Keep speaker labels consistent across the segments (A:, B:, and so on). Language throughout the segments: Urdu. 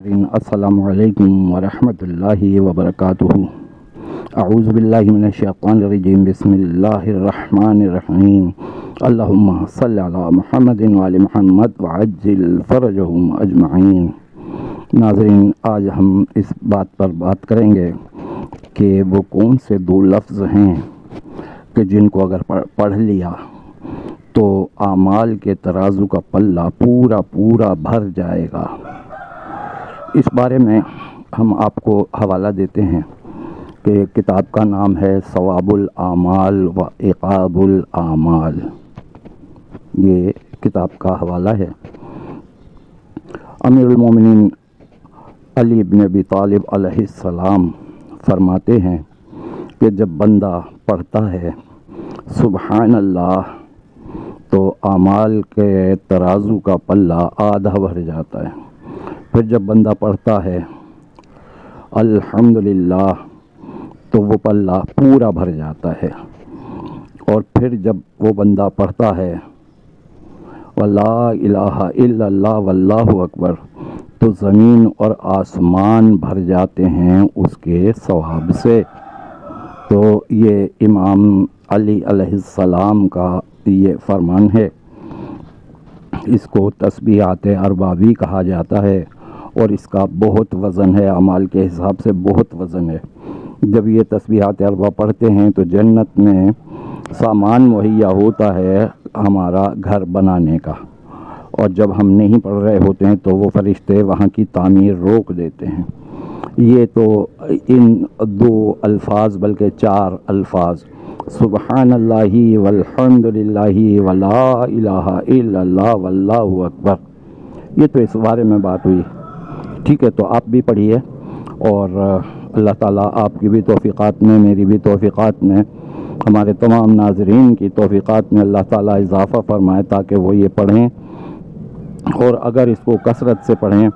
A: السلام علیکم ورحمۃ اللہ وبرکاتہ۔ اعوذ باللہ من الشیطان الرجیم، بسم اللہ الرحمن الرحیم۔ اللہم صلی علی محمد وعلی محمد وعجل فرجہم اجمعین۔ ناظرین، آج ہم اس بات پر بات کریں گے کہ وہ کون سے دو لفظ ہیں کہ جن کو اگر پڑھ لیا تو اعمال کے ترازو کا پلہ پورا بھر جائے گا۔ اس بارے میں ہم آپ کو حوالہ دیتے ہیں کہ کتاب کا نام ہے ثواب الاعمال و عقاب الاعمال۔ یہ کتاب کا حوالہ ہے۔ امیر المومنین علی بن ابی طالب علیہ السلام فرماتے ہیں کہ جب بندہ پڑھتا ہے سبحان اللہ تو اعمال کے ترازو کا پلہ آدھا بھر جاتا ہے۔ پھر جب بندہ پڑھتا ہے الحمدللہ تو وہ پلہ پورا بھر جاتا ہے۔ اور پھر جب وہ بندہ پڑھتا ہے وَلَا إِلَٰهَ إِلَّا اللَّهُ وَاللَّهُ أَكْبَرُ تو زمین اور آسمان بھر جاتے ہیں اس کے ثواب سے۔ تو یہ امام علی علیہ السلام کا یہ فرمان ہے۔ اس کو تسبیحات اربع بھی کہا جاتا ہے اور اس کا بہت وزن ہے، اعمال کے حساب سے بہت وزن ہے۔ جب یہ تسبیحات اربع پڑھتے ہیں تو جنت میں سامان مہیا ہوتا ہے ہمارا گھر بنانے کا، اور جب ہم نہیں پڑھ رہے ہوتے ہیں تو وہ فرشتے وہاں کی تعمیر روک دیتے ہیں۔ یہ تو ان دو الفاظ بلکہ چار الفاظ سبحان اللہ والحمد للہ ولا الہ الا اللہ واللہ اکبر، یہ تو اس بارے میں بات ہوئی۔ ٹھیک ہے، تو آپ بھی پڑھیے اور اللہ تعالیٰ آپ کی بھی توفیقات میں، میری بھی توفیقات میں، ہمارے تمام ناظرین کی توفیقات میں اللہ تعالیٰ اضافہ فرمائے تاکہ وہ یہ پڑھیں، اور اگر اس کو کثرت سے پڑھیں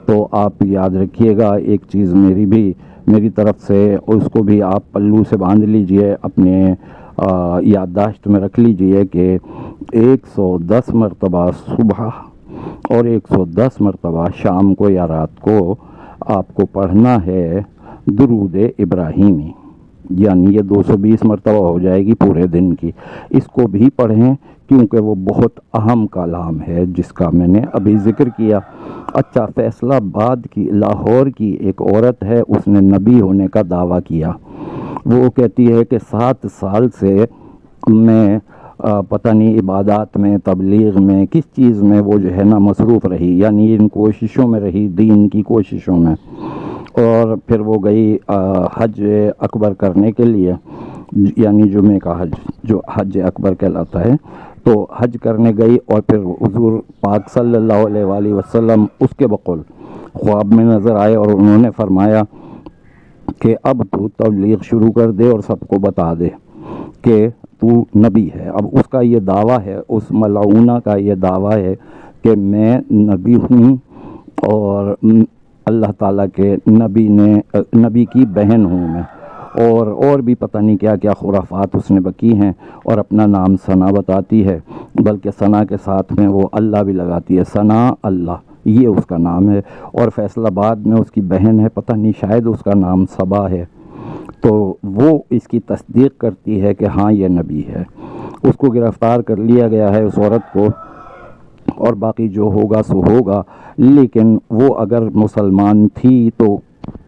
A: تو آپ یاد رکھیے گا ایک چیز میری طرف سے، اس کو بھی آپ پلو سے باندھ لیجئے، اپنے یادداشت میں رکھ لیجئے کہ 110 مرتبہ صبح اور 110 مرتبہ شام کو یا رات کو آپ کو پڑھنا ہے درود ابراہیمی، یعنی یہ 220 مرتبہ ہو جائے گی پورے دن کی۔ اس کو بھی پڑھیں کیونکہ وہ بہت اہم کلام ہے جس کا میں نے ابھی ذکر کیا۔ اچھا، فیصل آباد کی لاہور کی ایک عورت ہے، اس نے نبی ہونے کا دعویٰ کیا۔ وہ کہتی ہے کہ 7 سال سے میں پتہ نہیں عبادات میں، تبلیغ میں، کس چیز میں وہ جو ہے نا مصروف رہی، یعنی ان کوششوں میں رہی، دین کی کوششوں میں۔ اور پھر وہ گئی حج اکبر کرنے کے لیے، یعنی جمعہ کا حج جو حج اکبر کہلاتا ہے، تو حج کرنے گئی، اور پھر حضور پاک صلی اللہ علیہ وآلہ وسلم اس کے بقول خواب میں نظر آئے اور انہوں نے فرمایا کہ اب تو تبلیغ شروع کر دے اور سب کو بتا دے کہ تو نبی ہے۔ اب اس کا یہ دعویٰ ہے، اس ملعونہ کا یہ دعویٰ ہے کہ میں نبی ہوں اور اللہ تعالیٰ کے نبی کی بہن ہوں میں، اور بھی پتہ نہیں کیا کیا خرافات اس نے بکی ہیں، اور اپنا نام ثنا بتاتی ہے، بلکہ ثنا کے ساتھ میں وہ اللہ بھی لگاتی ہے، ثنا اللہ یہ اس کا نام ہے۔ اور فیصل آباد میں اس کی بہن ہے، پتہ نہیں شاید اس کا نام صبا ہے، تو وہ اس کی تصدیق کرتی ہے کہ ہاں یہ نبی ہے۔ اس کو گرفتار کر لیا گیا ہے، اس عورت کو، اور باقی جو ہوگا سو ہوگا، لیکن وہ اگر مسلمان تھی تو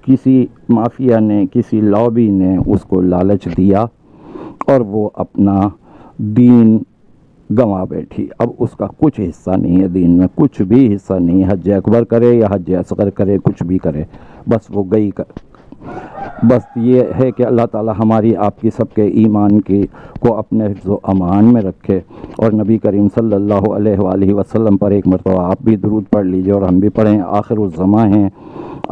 A: کسی مافیا نے، کسی لابی نے اس کو لالچ دیا اور وہ اپنا دین گنوا بیٹھی۔ اب اس کا کچھ حصہ نہیں ہے دین میں، کچھ بھی حصہ نہیں، حج اکبر کرے یا حج اصغر کرے، کچھ بھی کرے، بس وہ گئی بس یہ ہے کہ اللہ تعالیٰ ہماری آپ کی سب کے ایمان کو اپنے حفظ و امان میں رکھے، اور نبی کریم صلی اللہ علیہ وآلہ وسلم پر ایک مرتبہ آپ بھی درود پڑھ لیجئے اور ہم بھی پڑھیں۔ آخر الزماں ہیں،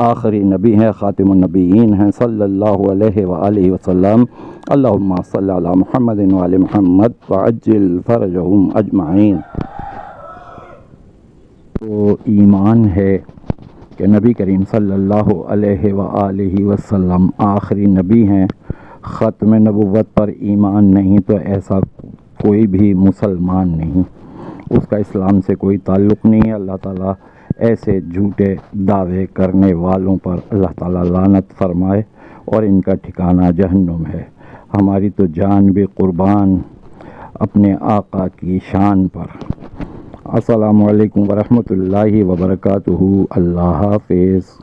A: آخری نبی ہیں، خاتم النبیین ہیں صلی اللہ علیہ وآلہ وسلم۔ اللہم صلی علی محمد وعلی محمد وعجل فرجہم اجمعین۔ تو ایمان ہے کہ نبی کریم صلی اللہ علیہ وآلہ وسلم آخری نبی ہیں۔ ختم نبوت پر ایمان نہیں تو ایسا کوئی بھی مسلمان نہیں، اس کا اسلام سے کوئی تعلق نہیں ہے۔ اللہ تعالیٰ ایسے جھوٹے دعوے کرنے والوں پر اللہ تعالیٰ لعنت فرمائے اور ان کا ٹھکانہ جہنم ہے۔ ہماری تو جان بھی قربان اپنے آقا کی شان پر۔ السلام علیکم ورحمۃ اللہ وبرکاتہ۔ اللہ حافظ۔